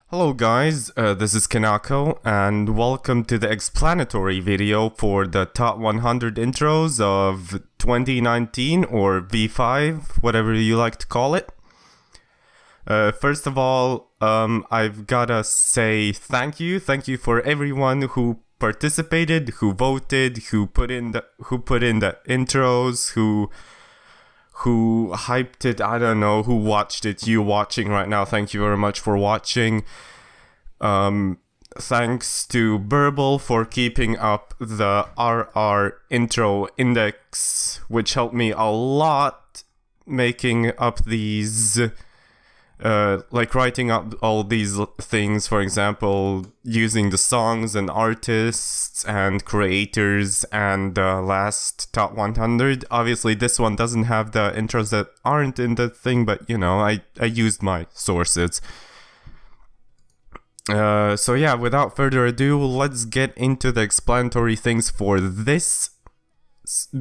Hello guys, this is Kanako and welcome to the explanatory video for the top 100 intros of 2019 or V5, whatever you like to call it. First of all, I've gotta say thank you for everyone who participated, who voted, who put in the intros, who hyped it, I don't know, who watched it, you watching right now, thank you very much for watching. Thanks to Burble for keeping up the RR intro index, which helped me a lot making up these, writing up all these things, for example, using the songs and artists and creators and the last top 100. Obviously, this one doesn't have the intros that aren't in the thing, but, you know, I used my sources. So yeah, without further ado, let's get into the explanatory things for this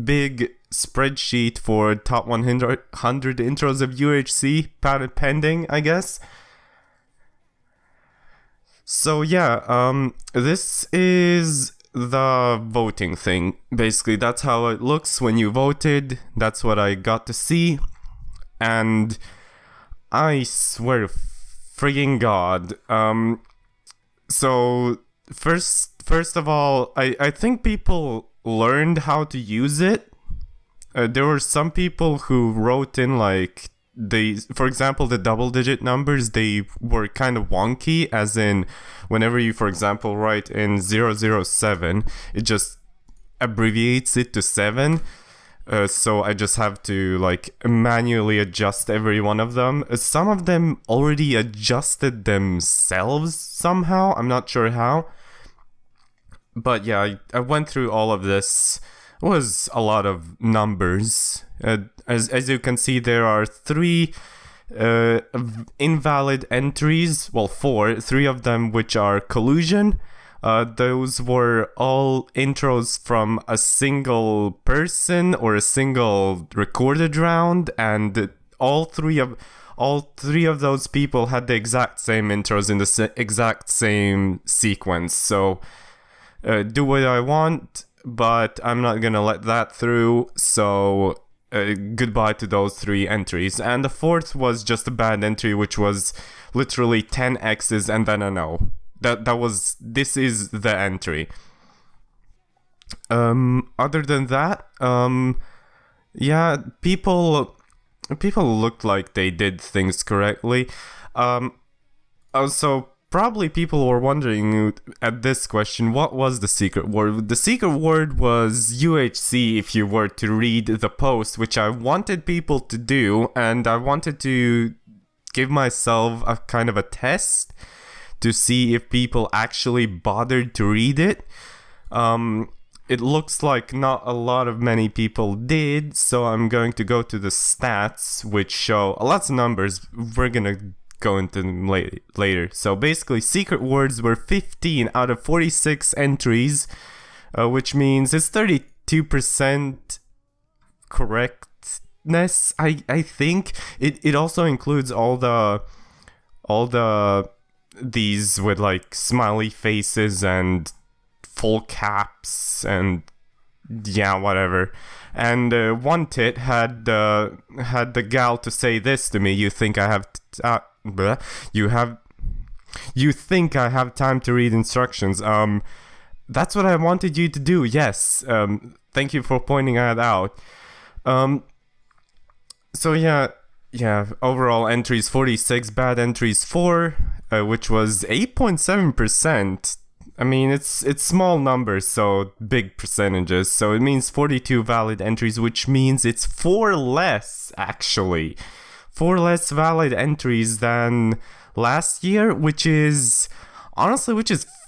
big spreadsheet for top 100 intros of UHC, pending, I guess. So yeah, this is the voting thing. Basically, that's how it looks when you voted. That's what I got to see. And I swear to friggin' God, so first of all, I think people learned how to use it. There were some people who wrote in for example, the double digit numbers, they were kind of wonky, as in whenever you, for example, write in 007, it just abbreviates it to 7. So I just have to manually adjust every one of them. Some of them already adjusted themselves somehow. I'm not sure how. But yeah, I went through all of this. It was a lot of numbers. As you can see, there are 3 invalid entries. Well, 4. 3 of them which are collusion. Those were all intros from a single person or a single recorded round, and all three of those people had the exact same intros in the exact same sequence. So do what I want, but I'm not gonna let that through. So goodbye to those 3 entries. And the 4th was just a bad entry, which was literally 10 X's and then a no. This is the entry. Other than that, yeah, people looked like they did things correctly. Also, probably people were wondering at this question, what was the secret word? The secret word was UHC if you were to read the post, which I wanted people to do, and I wanted to give myself a kind of a test to see if people actually bothered to read it. It looks like not a lot of many people did, so I'm going to go to the stats, which show lots of numbers. We're gonna go into them later. So basically, secret words were 15 out of 46 entries, which means it's 32% correctness. I think it also includes all the these with smiley faces and full caps and yeah, whatever. And one tit had the gal to say this to me: "You think I have you think I have time to read instructions?" That's what I wanted you to do. Yes. Thank you for pointing that out. So yeah. Overall entries 46, bad entries 4. Which was 8.7%. I mean, it's small numbers, so big percentages. So it means 42 valid entries, which means it's 4 less, actually. 4 less valid entries than last year, which is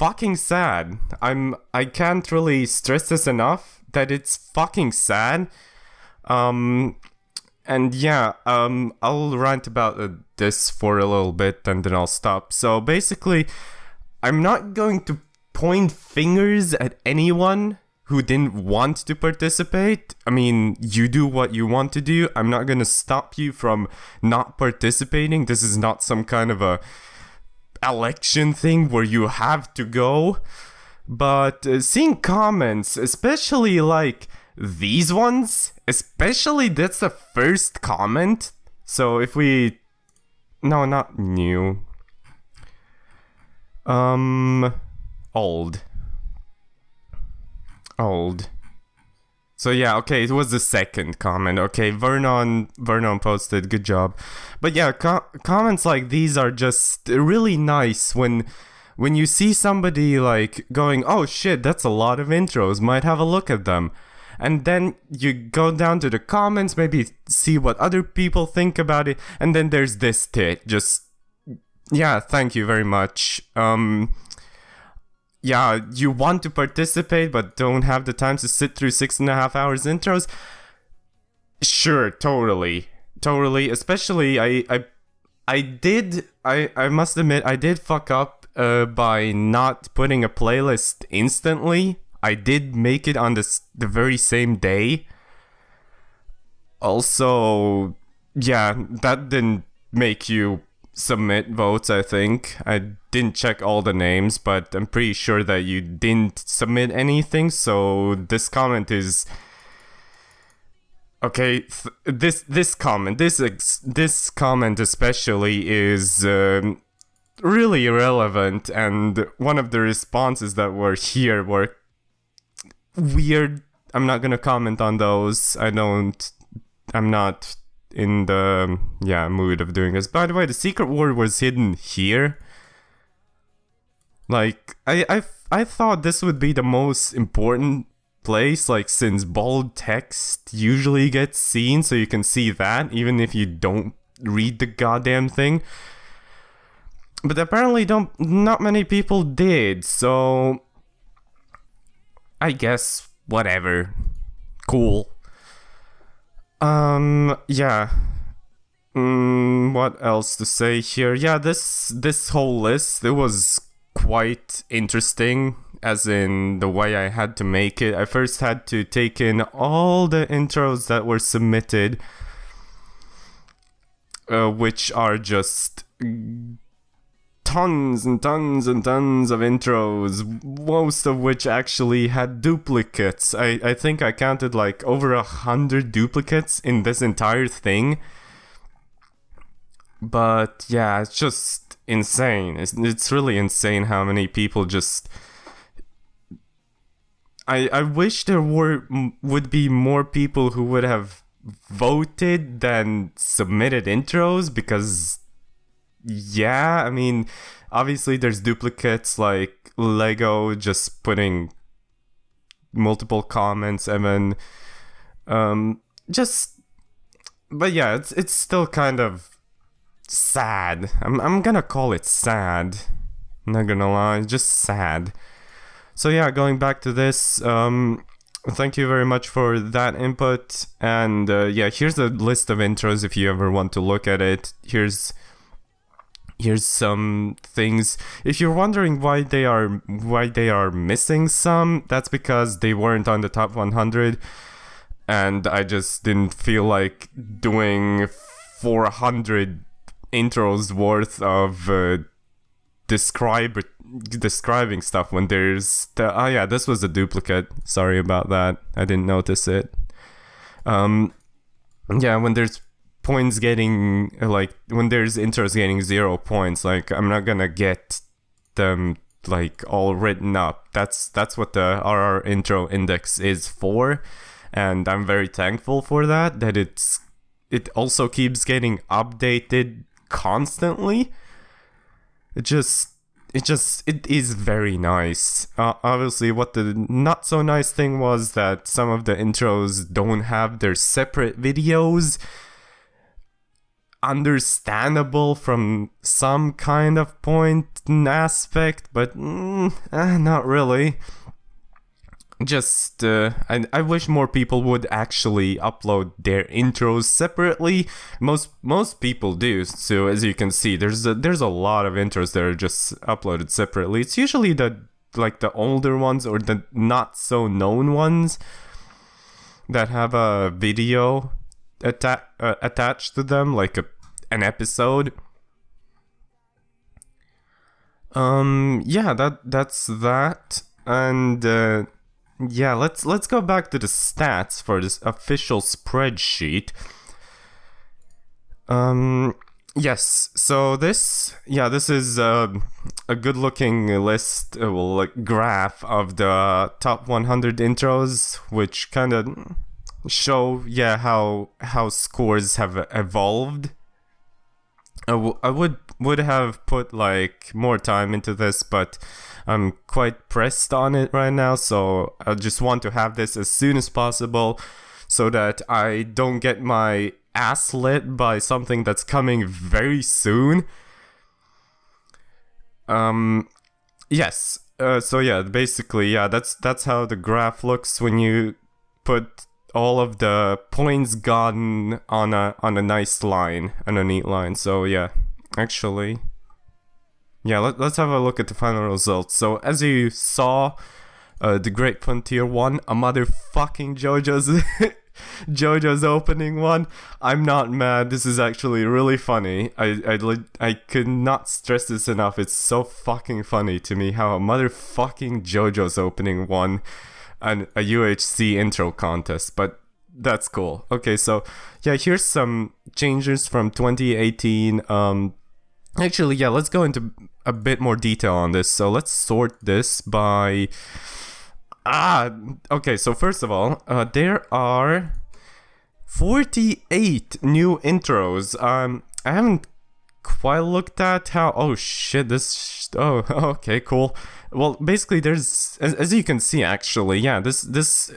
fucking sad. I can't really stress this enough, that it's fucking sad. And yeah, I'll rant about this for a little bit and then I'll stop. So basically, I'm not going to point fingers at anyone who didn't want to participate. I mean, you do what you want to do. I'm not going to stop you from not participating. This is not some kind of a election thing where you have to go. But seeing comments, especially like these ones, especially that's the first comment. So if we... No, not new. Old. So yeah, okay, it was the second comment. Okay, Vernon posted, good job. But yeah, comments like these are just really nice when you see somebody like going, oh shit, that's a lot of intros, might have a look at them. And then you go down to the comments, maybe see what other people think about it, and then there's this tit, just, yeah, thank you very much. Yeah, you want to participate but don't have the time to sit through 6.5 hours intros? Sure, totally. Especially, I must admit, I did fuck up by not putting a playlist instantly. I did make it on the very same day. Also, yeah, that didn't make you submit votes, I think. I didn't check all the names, but I'm pretty sure that you didn't submit anything, so this comment is... Okay, this comment especially is really irrelevant, and one of the responses that were here were weird. I'm not gonna comment on those. I'm not in the mood of doing this. By the way, the secret word was hidden here. Like, I thought this would be the most important place, like, since bold text usually gets seen, so you can see that even if you don't read the goddamn thing. But apparently not many people did, so I guess whatever. Cool. Yeah. What else to say here? Yeah, this whole list, it was quite interesting, as in the way I had to make it. I first had to take in all the intros that were submitted, which are just tons and tons and tons of intros, most of which actually had duplicates. I think I counted like over 100 duplicates in this entire thing. But yeah, it's just insane. It's really insane how many people just... I wish there would be more people who would have voted than submitted intros, because yeah, I mean, obviously there's duplicates like Lego just putting multiple comments, and then but yeah, it's still kind of sad. I'm gonna call it sad. I'm not gonna lie, just sad. So yeah, going back to this, thank you very much for that input. And yeah, here's a list of intros if you ever want to look at it. Here's some things. If you're wondering why they are missing some, that's because they weren't on the top 100, and I just didn't feel like doing 400 intros worth of describing stuff when there's this was a duplicate. Sorry about that. I didn't notice it. Yeah, when there's points getting, like, when there's intros getting 0 points, like, I'm not gonna get them like all written up. That's what the RR intro index is for, and I'm very thankful for that it also keeps getting updated constantly. It is very nice. Obviously, what the not so nice thing was that some of the intros don't have their separate videos. Understandable from some kind of point and aspect, but not really. Just I wish more people would actually upload their intros separately. Most people do. So as you can see, there's a lot of intros that are just uploaded separately. It's usually the older ones or the not so known ones that have a video attached to them, like an episode. Yeah, that's that. And yeah, let's go back to the stats for this official spreadsheet. Yes. So this is a good-looking list, well, like graph of the top 100 intros, which kind of show how scores have evolved. I would have put like more time into this, but I'm quite pressed on it right now, so I just want to have this as soon as possible so that I don't get my ass lit by something that's coming very soon. Yes. So yeah, basically, yeah, that's how the graph looks when you put all of the points gotten on a nice line, on a neat line. So yeah, actually, yeah, let's have a look at the final results. So as you saw, the Great Frontier won, a motherfucking JoJo's opening one. I'm not mad. This is actually really funny. I could not stress this enough. It's so fucking funny to me how a motherfucking JoJo's opening won a UHC intro contest, but that's cool. Okay, so yeah, here's some changes from 2018. Actually, yeah, let's go into a bit more detail on this. So let's sort this by... okay, so first of all, there are 48 new intros. I haven't quite looked at how... Oh, shit, okay, cool. Well, basically, there's... As you can see, actually, yeah, this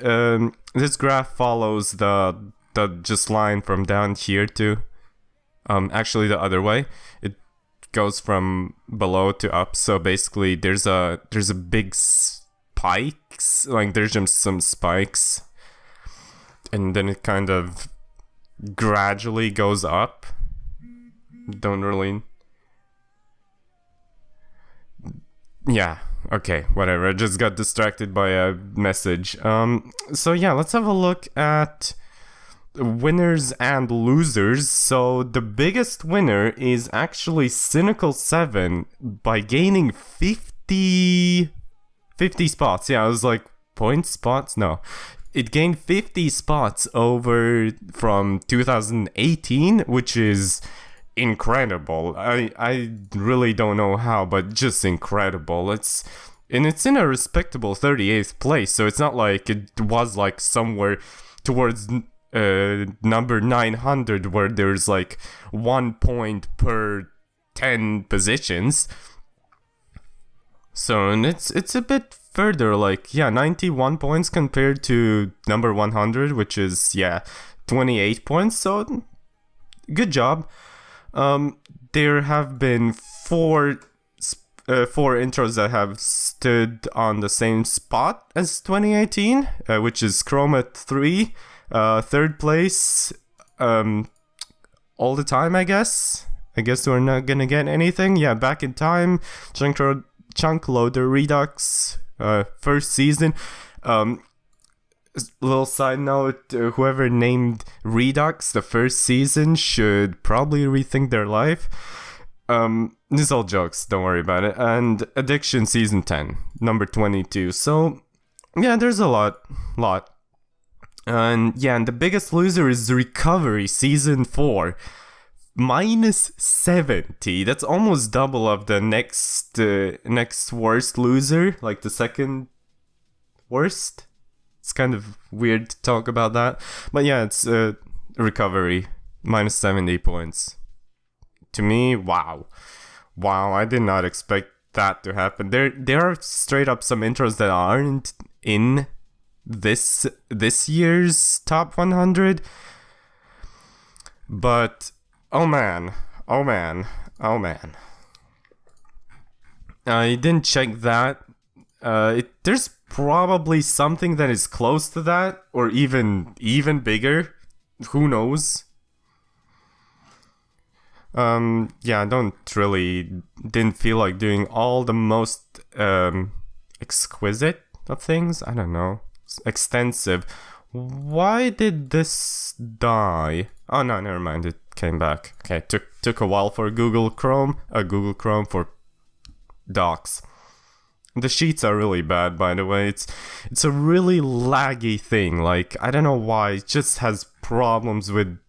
graph follows the just line from down here to... actually, the other way. It goes from below to up, so basically, there's a big... spikes, like there's just some spikes, and then it kind of gradually goes up. Don't really... Yeah, okay, whatever. I just got distracted by a message. So yeah, let's have a look at winners and losers. So the biggest winner is actually Cynical 7 by gaining 50 spots. Yeah, I was like, point spots? No. It gained 50 spots over from 2018, which is incredible. I really don't know how, but just incredible. It's in a respectable 38th place, so it's not like it was like somewhere towards number 900 where there's like 1 point per 10 positions. So, and it's a bit further, like, yeah, 91 points compared to number 100, which is, yeah, 28 points, so good job. There have been four intros that have stood on the same spot as 2018, which is Chroma 3, third place, all the time, I guess. I guess we're not gonna get anything. Yeah, Back in Time, Chunk Loader Redux, first season. Little side note, whoever named Redux the first season should probably rethink their life. This is all jokes, don't worry about it. And Addiction season 10, number 22. So yeah, there's a lot. And yeah, and the biggest loser is Recovery season 4. Minus 70. That's almost double of the next worst loser, like the second worst. It's kind of weird to talk about that, but yeah, it's Recovery, minus 70 points. To me, wow, I did not expect that to happen. There are straight up some intros that aren't in this year's top 100, but oh man. I didn't check that. There's probably something that is close to that, or even bigger. Who knows? Yeah, didn't feel like doing all the most exquisite of things. I don't know. Extensive. Why did this die? Oh no, never mind. It came back. Okay, took a while for Google Chrome for docs. The sheets are really bad, by the way. It's a really laggy thing. Like, I don't know why. It just has problems with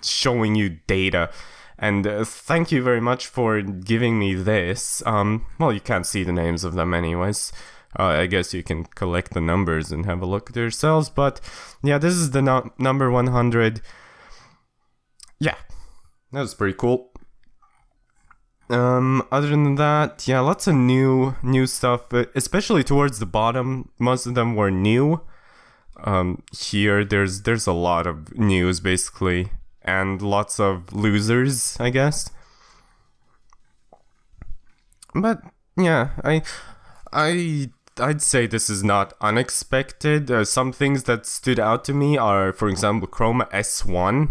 showing you data. And thank you very much for giving me this. Well, you can't see the names of them anyways. I guess you can collect the numbers and have a look at yourselves. But yeah, this is the number 100. Yeah, that was pretty cool. Other than that, yeah, lots of new stuff, especially towards the bottom. Most of them were new. Here, there's a lot of news, basically, and lots of losers, I guess. But yeah, I'd say this is not unexpected. Some things that stood out to me are, for example, Chroma S1.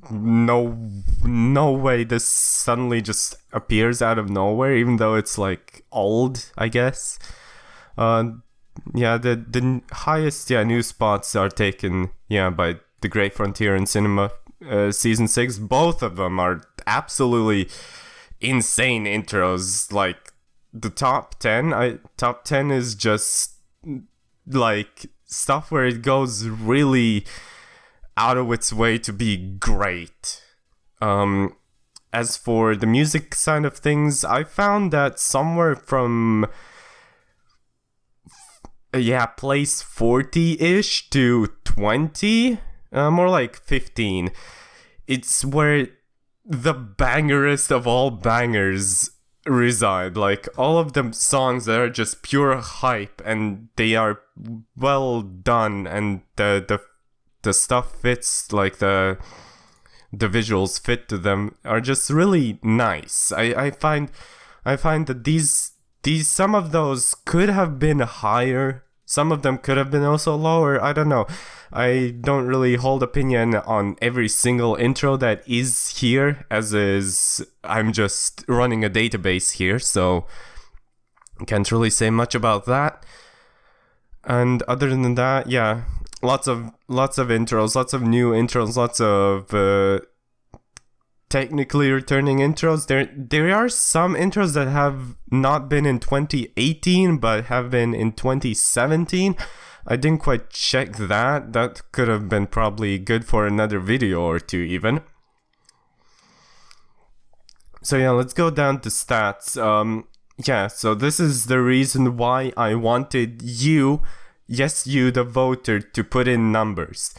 No way this suddenly just appears out of nowhere, even though it's like old, I guess. Yeah, the highest news spots are taken by The Great Frontier and Cinema Season 6. Both of them are absolutely insane intros. Like the top 10 is just like stuff where it goes really out of its way to be great. As for the music side of things, I found that somewhere from place 40-ish to 20, more like 15, it's where the bangerest of all bangers reside. Like all of them songs that are just pure hype, and they are well done, and the stuff fits, like the visuals fit to them, are just really nice. I find that these some of those could have been higher. Some of them could have been also lower. I don't know. I don't really hold opinion on every single intro that is here, as is I'm just running a database here, so can't really say much about that. And other than that, yeah, lots of intros, lots of new intros, lots of technically returning intros. There are some intros that have not been in 2018 but have been in 2017. I didn't quite check that. That could have been probably good for another video or two even. So yeah, let's go down to stats. Yeah, so this is the reason why I wanted you, yes, you, the voter, to put in numbers.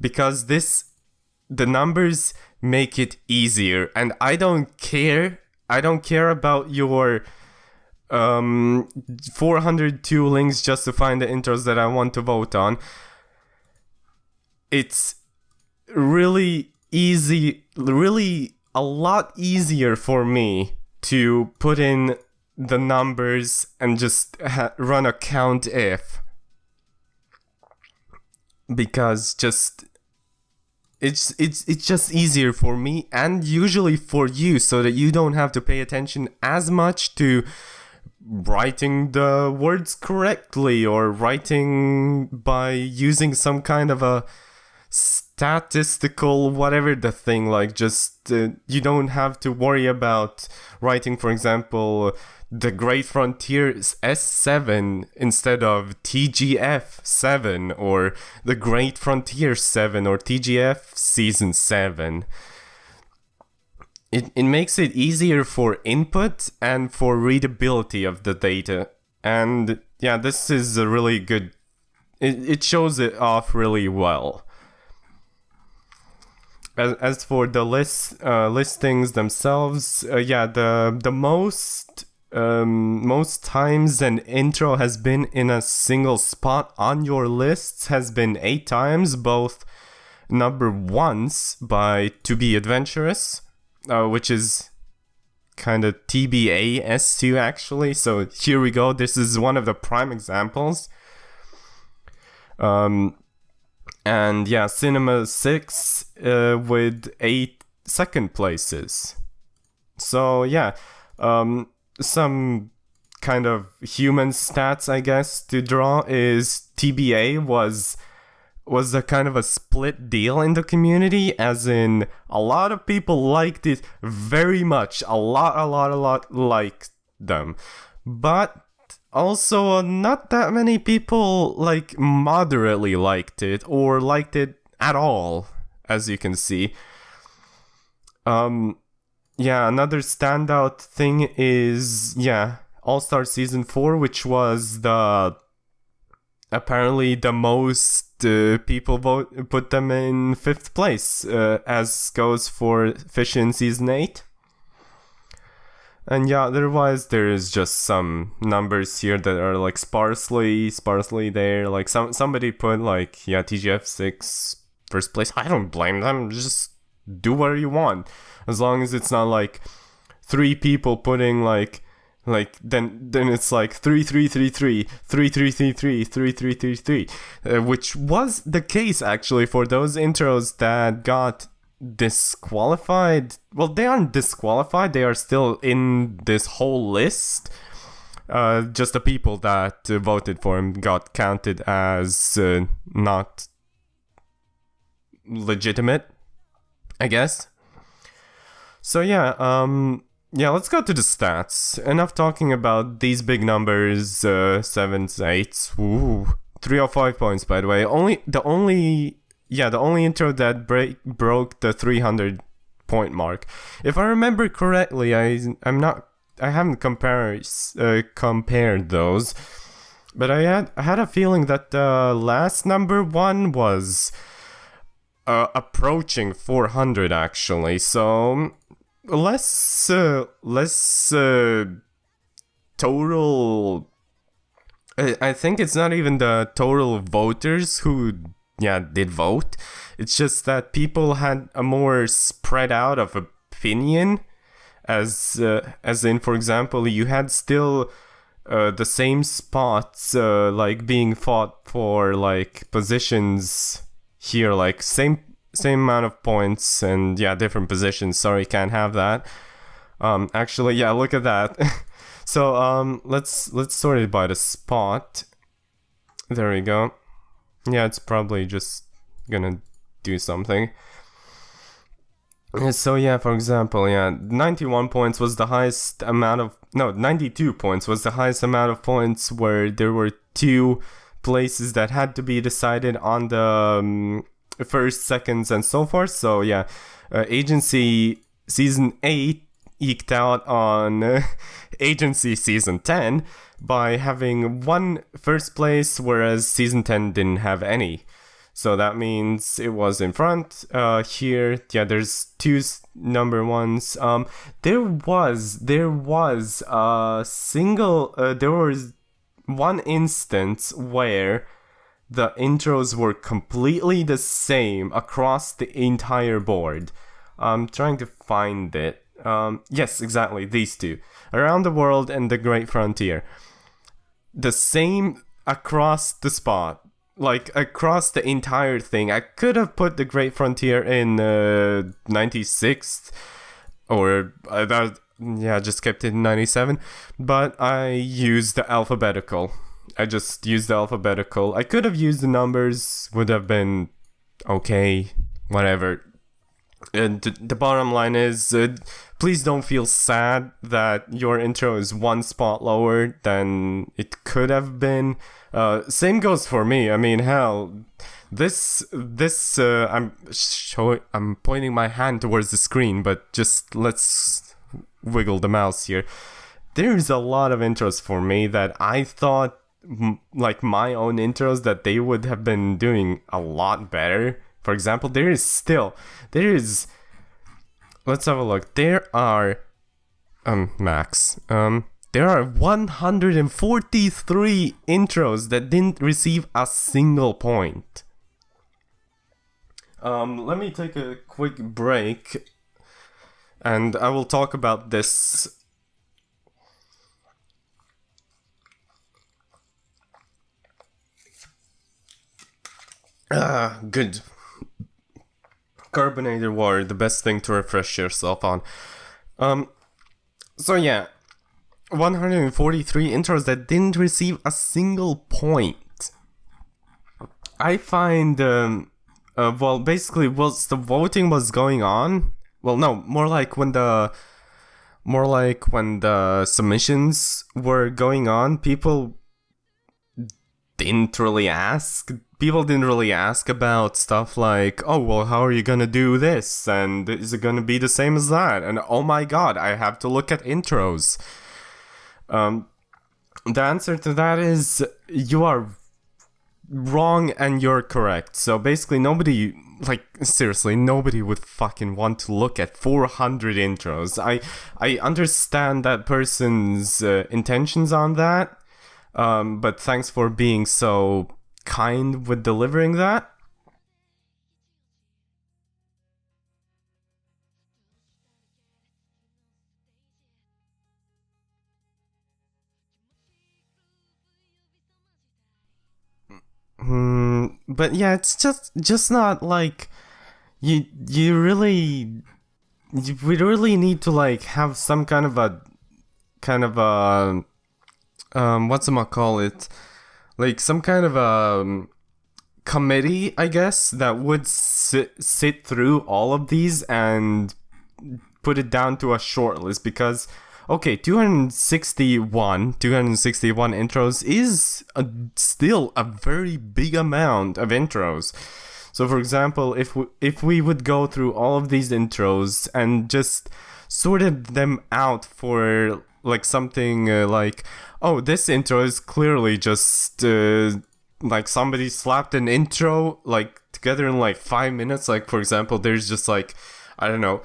Because the numbers make it easier, and I don't care about your 402 links just to find the intros that I want to vote on. It's really easy, really a lot easier for me to put in the numbers and just run a count if, because it's just easier for me and usually for you, so that you don't have to pay attention as much to writing the words correctly or writing by using some kind of a statistical whatever the thing, like just you don't have to worry about writing, for example, The Great Frontier S7 instead of TGF 7, or The Great Frontier 7, or TGF Season 7. It makes it easier for input and for readability of the data. And yeah, this is a really good... It shows it off really well. As for the listings themselves, yeah, the most times an intro has been in a single spot on your lists has been 8 times, both number ones by To Be Adventurous, which is kind of TBA S2 actually. So here we go. This is one of the prime examples. And yeah, Cinema 6 with 8 second places. So yeah, some kind of human stats, I guess, to draw is TBA was a kind of a split deal in the community, as in a lot of people liked it very much, a lot liked them. But also, not that many people, like, moderately liked it, or liked it at all, as you can see. Yeah, another standout thing is, All-Star Season 4, which was apparently the most people put them in 5th place, as goes for Fission Season 8. And yeah, otherwise there's just some numbers here that are like sparsely there. Like somebody put like, TGF 6 1st place. I don't blame them. Just do whatever you want, as long as it's not like 3 people putting like then it's like 3333 3333 3333, which was the case actually for those intros that got disqualified. Well, they aren't disqualified, they are still in this whole list. Just the people that voted for him got counted as not legitimate, I guess. So let's go to the stats. Enough talking about these big numbers, 7s, 8s. Ooh, 305 points, by the way. The only intro that broke the 300 point mark. If I remember correctly, I haven't compared those, but I had a feeling that the last number one was approaching 400 actually. So less total. I think it's not even the total voters who did vote. It's just that people had a more spread out of opinion, as in, for example, you had still the same spots like being fought for, like positions here, like same amount of points and different positions. Sorry, can't have that. Actually, look at that. So let's sort it by the spot. There we go. Yeah, it's probably just gonna do something. So for example, 91 points was the highest amount of 92 points was the highest amount of points, where there were 2 places that had to be decided on the first, seconds, and so forth. So Agency Season 8 eked out on Agency Season 10 by having 1 first place, whereas Season 10 didn't have any. So that means it was in front. Here, there's 2 number ones. There was a single. There was one instance where the intros were completely the same across the entire board. I'm trying to find it. Yes, exactly, these 2. Around the World and The Great Frontier. The same across the spot. Like, across the entire thing. I could have put The Great Frontier in 96th. Or, just kept it in 97. But I used the alphabetical. I just used the alphabetical. I could have used the numbers. Would have been okay. Whatever. And the bottom line is, please don't feel sad that your intro is 1 spot lower than it could have been. Same goes for me. I mean, hell, this I'm pointing my hand towards the screen, but just let's wiggle the mouse here. There's a lot of intros for me that I thought, like my own intros, that they would have been doing a lot better. For example, let's have a look. There are, Max, there are 143 intros that didn't receive a single point. Let me take a quick break, and I will talk about this. Good. Carbonated water, the best thing to refresh yourself on. So 143 intros that didn't receive a single point. I find, basically, whilst the voting was going on, well, no, more like when the More like when the submissions were going on, didn't really ask. People didn't really ask about stuff like, oh, well, how are you gonna do this? And is it gonna be the same as that? And oh my god, I have to look at intros. The answer to that is you are wrong and you're correct. So basically, nobody, like, seriously, nobody would fucking want to look at 400 intros. I understand that person's intentions on that, but thanks for being so kind with delivering that. But yeah, it's just not like you really we really need to like have some kind of a what's I call it, like some kind of a committee, I guess, that would sit through all of these and put it down to a short list. Because okay, 261 intros is still a very big amount of intros. So for example, if we would go through all of these intros and just sorted them out for like something like, oh, this intro is clearly just like somebody slapped an intro like together in like 5 minutes. Like for example, there's just like, I don't know,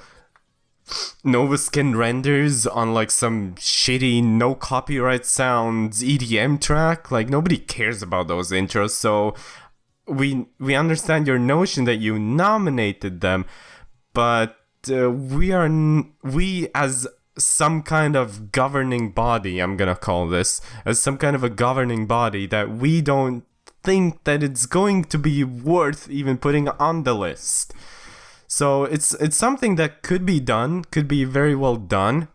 Novaskin renders on like some shitty no copyright sounds EDM track. Like nobody cares about those intros. So we understand your notion that you nominated them, but we as some kind of governing body, I'm gonna call this, as some kind of a governing body, that we don't think that it's going to be worth even putting on the list. So it's something that could be done, could be very well done.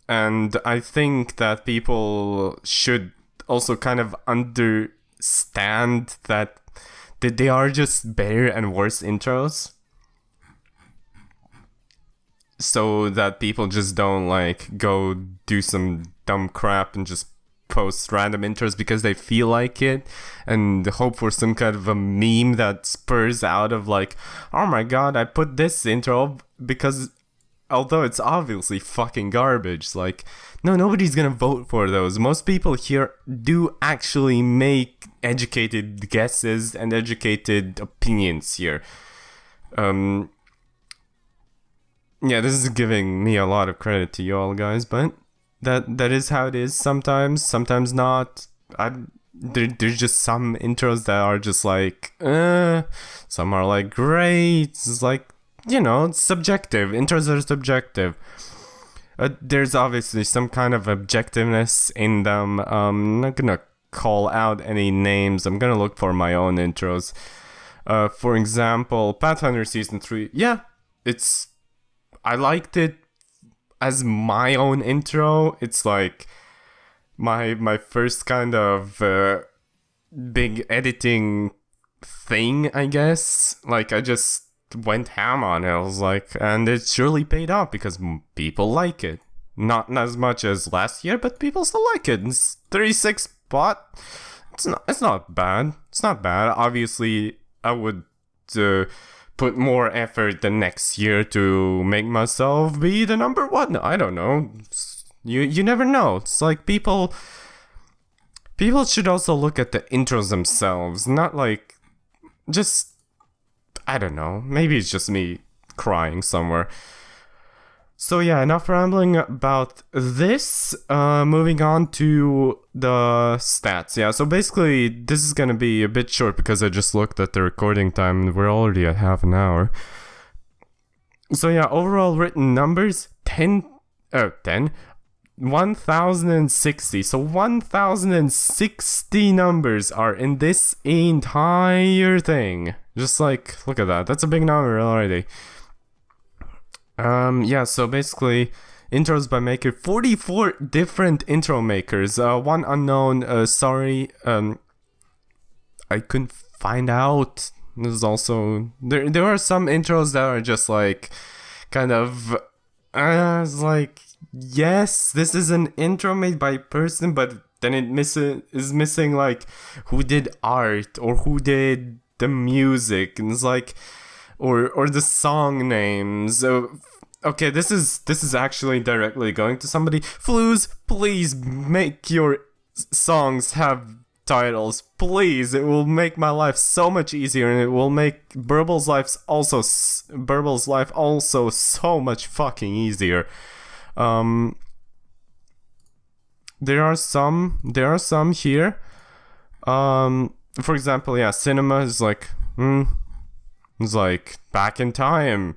And I think that people should also kind of understand that they are just better and worse intros. So that people just don't like go do some dumb crap and just post random intros because they feel like it and hope for some kind of a meme that spurs out of like, oh my god, I put this intro because although it's obviously fucking garbage, like, no, nobody's gonna vote for those. Most people here do actually make educated guesses and educated opinions here. Yeah, this is giving me a lot of credit to you all guys, but that is how it is sometimes not. There's just some intros that are just like, some are like great. It's like, you know, it's subjective. Intros are subjective. There's obviously some kind of objectiveness in them. I'm not gonna call out any names. I'm gonna look for my own intros. For example, Pathfinder Season 3. Yeah, I liked it as my own intro. It's like my first kind of big editing thing, I guess. Like I just went ham on it. I was like, and it surely paid off because people like it. Not as much as last year, but people still like it. It's 36 spot. It's not bad. It's not bad. Obviously, I would put more effort the next year to make myself be the number one. I don't know. You never know. It's like people should also look at the intros themselves, not like just, I don't know. Maybe it's just me crying somewhere. So yeah, enough rambling about this. Moving on to the stats. Yeah, so basically this is gonna be a bit short because I just looked at the recording time and we're already at half an hour. So yeah, overall written numbers 1060. So 1060 numbers are in this entire thing. Just like, look at that. That's a big number already. Yeah, so basically, intros by maker, 44 different intro makers. One unknown, sorry, I couldn't find out. There's also, there are some intros that are just like, kind of it's like, yes, this is an intro made by a person, but then it is missing like who did art or who did the music, and it's like or the song names. Okay, this is actually directly going to somebody. Flues, please make your songs have titles, please. It will make my life so much easier, and it will make Burbl's life also so much fucking easier. There are some here. For example, yeah, Cinema is like, it's like Back in Time.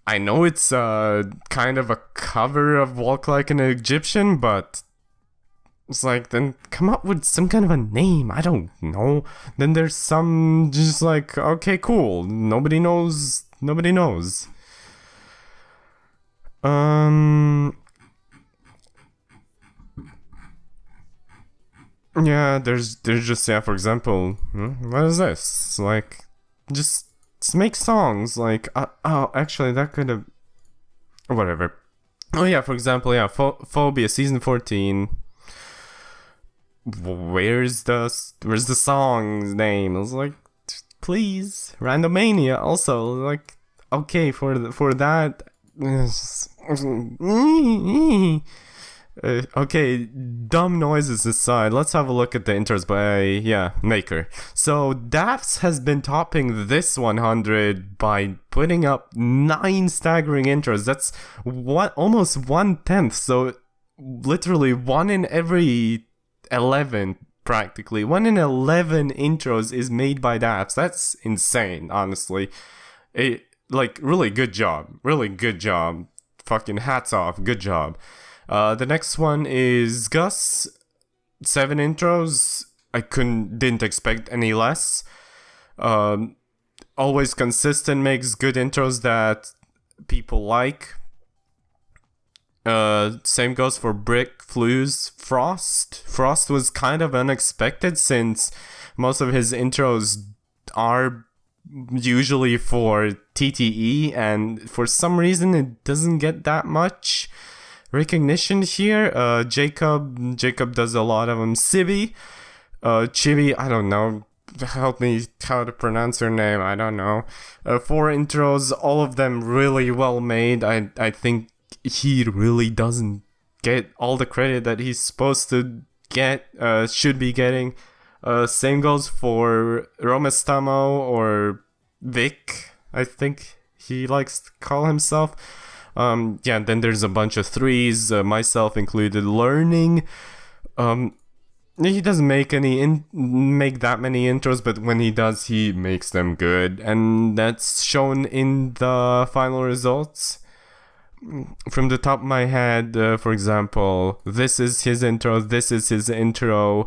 I know it's kind of a cover of Walk Like an Egyptian, but it's like, then come up with some kind of a name. I don't know. Then there's some just like, okay, cool. Nobody knows. Yeah, there's just, yeah, for example, what is this? It's like, just make songs. Like, oh, actually, that could have, whatever. Oh yeah, for example, yeah, Phobia season 14. Where's the song's name? I was like, please, Randomania. Also, like, okay, for that. Okay, dumb noises aside, let's have a look at the intros by, Maker. So Daps has been topping this 100 by putting up 9 staggering intros. That's almost 1/10. So literally 1 in every 11, practically 1 in 11 intros is made by Daps. That's insane, honestly. Really good job. Fucking hats off, good job. The next one is Gus. 7 intros. I didn't expect any less. Always consistent, makes good intros that people like. Same goes for Brick, Flues, Frost. Frost was kind of unexpected since most of his intros are usually for TTE, and for some reason it doesn't get that much recognition here. Jacob does a lot of them. Cibi, Chibi, I don't know, help me how to pronounce her name, I don't know. 4 intros, all of them really well made. I think he really doesn't get all the credit that he's supposed to get, should be getting. Same goes for Romestamo, or Vic, I think he likes to call himself. Then there's a bunch of 3s, myself included. Learning, he doesn't make that many intros, but when he does, he makes them good, and that's shown in the final results. From the top of my head, for example, this is his intro, this is his intro,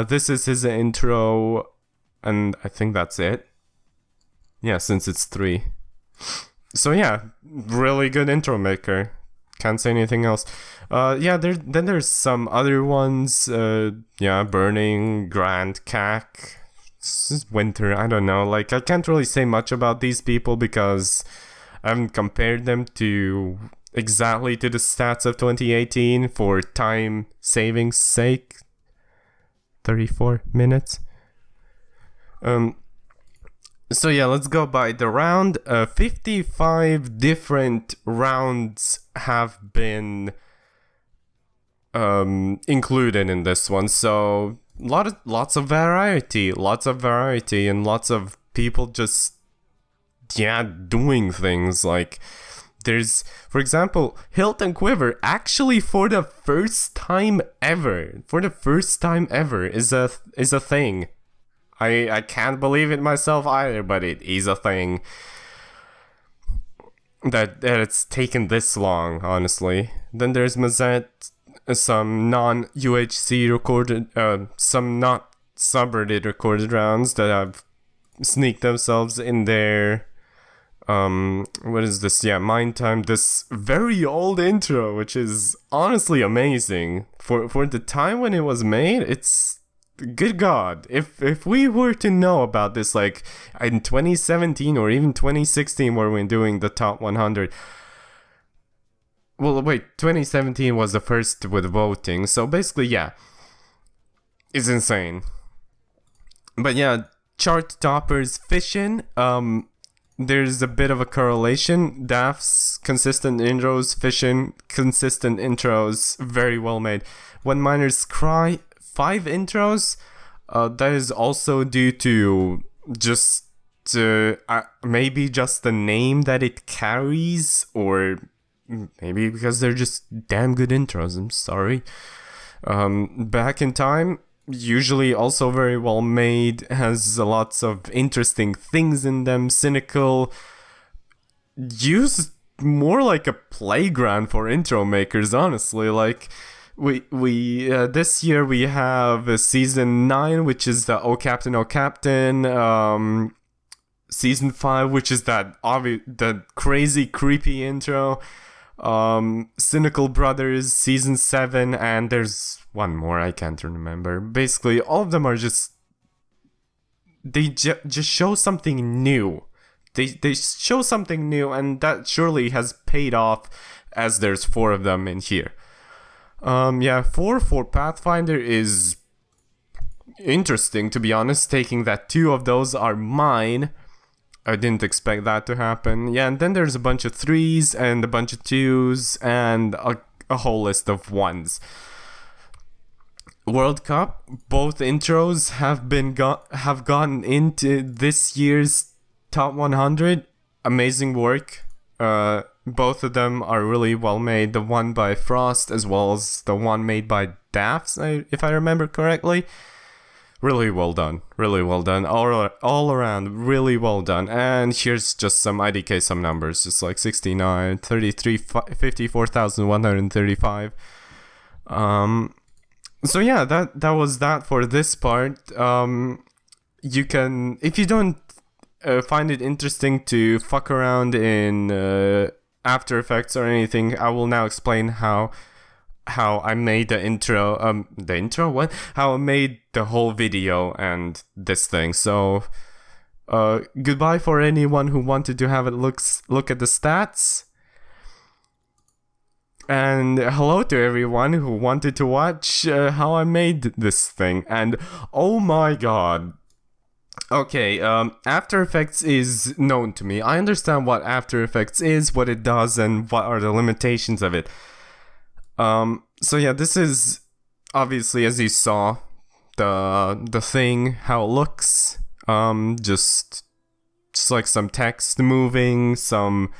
this is his intro, and I think that's it. Yeah, since it's 3. So yeah, really good intro maker. Can't say anything else. There's some other ones. Burning, Grand, Cac, Winter. I don't know. Like, I can't really say much about these people because I haven't compared them exactly to the stats of 2018 for time saving's sake. 34 minutes. So yeah, let's go by the round. 55 different rounds have been included in this one. So lots of variety, and lots of people just doing things. Like, there's, for example, Hilt and Quiver actually for the first time ever is a thing. I can't believe it myself either, but it is a thing. That it's taken this long, honestly. Then there's Mazet, some non-UHC recorded, some not subreddit recorded rounds that have sneaked themselves in there. What is this? Yeah, Mind Time. This very old intro, which is honestly amazing. For the time when it was made, it's good God, if we were to know about this like in 2017 or even 2016 where we're doing the top 100. Well, wait, 2017 was the first with voting, so basically, yeah, it's insane. But yeah, chart toppers Fission, there's a bit of a correlation. Daft's consistent intros, Fission consistent intros, very well made. When Miners Cry 5 intros, that is also due to just maybe just the name that it carries, or maybe because they're just damn good intros. I'm sorry. Back in Time, usually also very well made, has lots of interesting things in them. Cynical, used more like a playground for intro makers, honestly. Like we this year we have season 9, which is the Oh Captain, season 5, which is the crazy creepy intro, Cynical Brothers season 7, and there's one more I can't remember. Basically, all of them are just just show something new. They show something new, and that surely has paid off, as there's 4 of them in here. 4 for Pathfinder is interesting, to be honest, taking that 2 of those are mine. I didn't expect that to happen. Yeah, and then there's a bunch of 3s and a bunch of 2s and a whole list of 1s. World Cup, both intros have gotten into this year's top 100. Amazing work. Both of them are really well made. The one by Frost as well as the one made by Daft, if I remember correctly. Really well done. Really well done. All around, really well done. And here's just some IDK, some numbers. Just like 69, 33, 54,135. So yeah, that was that for this part. You can, if you don't find it interesting to fuck around in After Effects or anything, I will now explain how I made the intro. How I made the whole video and this thing. So, goodbye for anyone who wanted to have a look at the stats. And hello to everyone who wanted to watch how I made this thing. And oh my god. Okay, After Effects is known to me. I understand what After Effects is, what it does, and what are the limitations of it. So yeah, this is obviously, as you saw, the thing, how it looks. Just like some text moving, some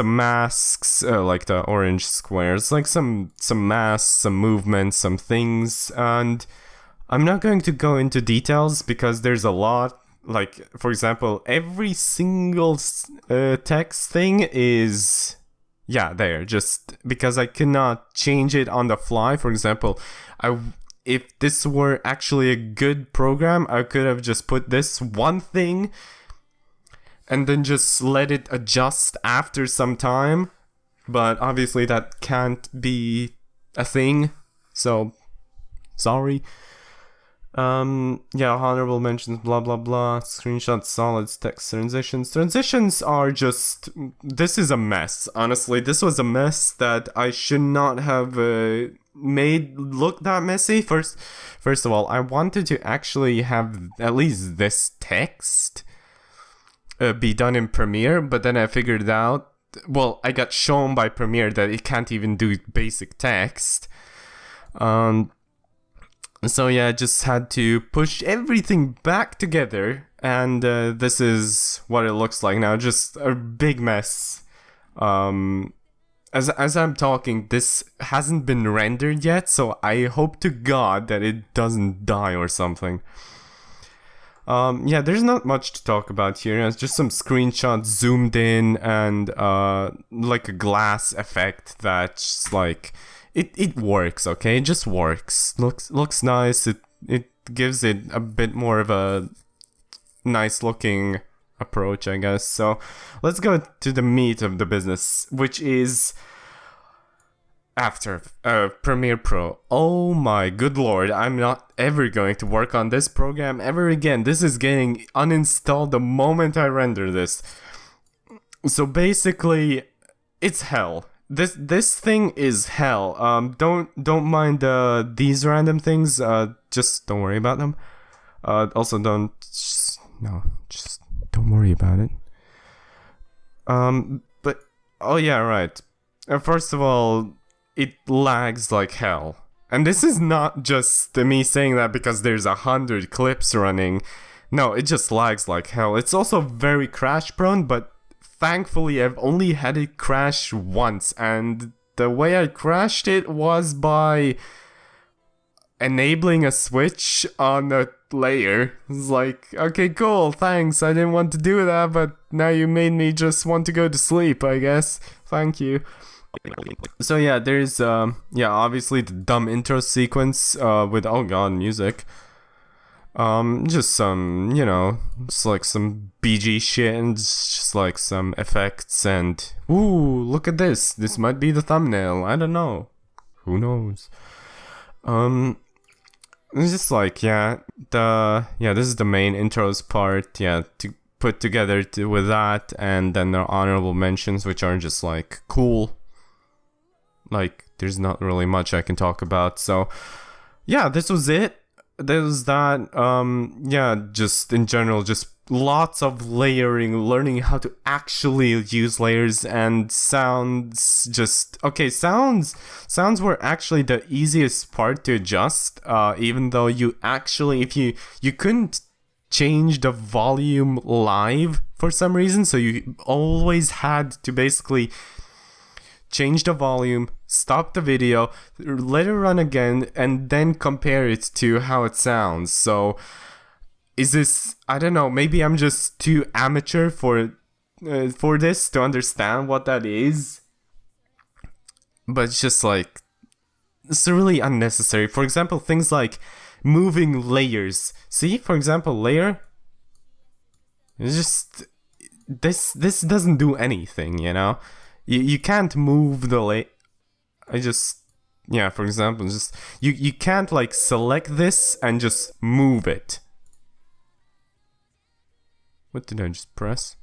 masks, like the orange squares, like some masks, some movements, some things, and I'm not going to go into details because there's a lot. Like, for example, every single text thing is, yeah, there, just because I cannot change it on the fly. For example, if this were actually a good program, I could have just put this one thing and then just let it adjust after some time. But obviously that can't be a thing, so sorry. Yeah, honorable mentions, blah blah blah, screenshots, solids, text, transitions. Transitions are just, this is a mess. Honestly, this was a mess that I should not have made look that messy. First of all, I wanted to actually have at least this text be done in Premiere, but then I figured out, well, I got shown by Premiere that it can't even do basic text. So yeah, I just had to push everything back together, and this is what it looks like now. Just a big mess. As I'm talking, this hasn't been rendered yet, so I hope to God that it doesn't die or something. Yeah, there's not much to talk about here. It's just some screenshots zoomed in and like a glass effect that's like, it works, okay? It just works. Looks nice. It gives it a bit more of a nice looking approach, I guess. So let's go to the meat of the business, which is After Premiere Pro. Oh my good lord, I'm not ever going to work on this program ever again. This is getting uninstalled the moment I render this. So basically, it's hell. This thing is hell. Don't mind these random things. Just don't worry about them. Also just don't worry about it. But oh yeah, right. First of all, it lags like hell. And this is not just me saying that because there's 100 clips running. No, it just lags like hell. It's also very crash prone, but thankfully I've only had it crash once, and the way I crashed it was by enabling a switch on a layer. It's like, okay, cool, thanks, I didn't want to do that, but now you made me just want to go to sleep, I guess. Thank you. So yeah, there's obviously the dumb intro sequence with oh god music. Just some, just like some BG shit and just like some effects and ooh, look at this. This might be the thumbnail. I don't know. Who knows? It's just like this is the main intros part. To put together with that, and then there are honorable mentions, which are just like cool. Like, there's not really much I can talk about. So, yeah, this was it. There's that. Just in general, just lots of layering, learning how to actually use layers and sounds. Sounds were actually the easiest part to adjust. Even though if you couldn't change the volume live for some reason, so you always had to basically change the volume, stop the video, let it run again, and then compare it to how it sounds. So, is this, I don't know, maybe I'm just too amateur for this to understand what that is. But it's just like, it's really unnecessary. For example, things like moving layers. See, for example, layer. It's just, this doesn't do anything, You can't move the layer. For example, just you can't like select this and just move it. What did I just press?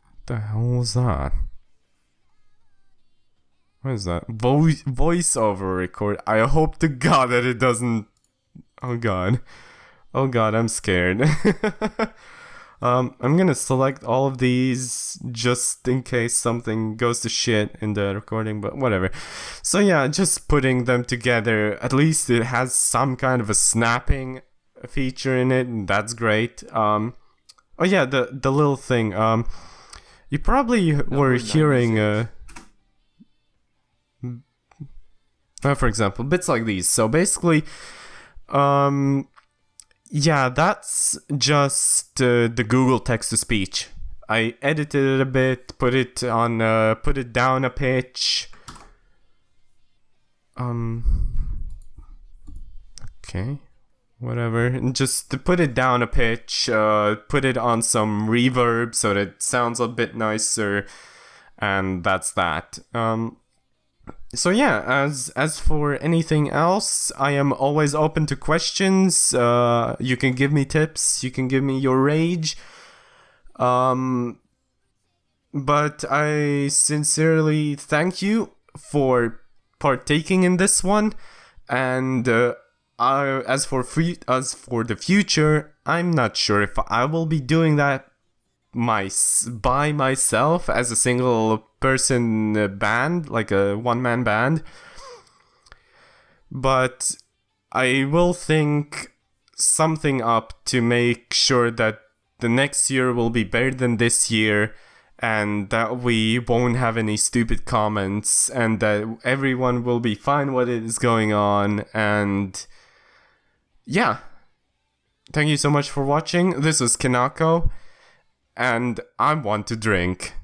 What the hell was that? What is that? Voiceover record. I hope to God that it doesn't. Oh God, I'm scared. I'm gonna select all of these just in case something goes to shit in the recording, but whatever. So yeah, just putting them together, at least it has some kind of a snapping feature in it, and that's great. The little thing, you probably were hearing, for example, bits like these. So basically, that's just the Google text-to-speech. I edited it a bit, put it down a pitch. Okay, whatever. And just to put it down a pitch, put it on some reverb so that it sounds a bit nicer, and that's that. So yeah, as for anything else, I am always open to questions. You can give me tips, you can give me your rage. But I sincerely thank you for partaking in this one. And as for the future, I'm not sure if I will be doing that by myself as a single person band, like a one-man band, but I will think something up to make sure that the next year will be better than this year, and that we won't have any stupid comments, and that everyone will be fine what is going on. And yeah, thank you so much for watching. This was Kanako, and I want to drink.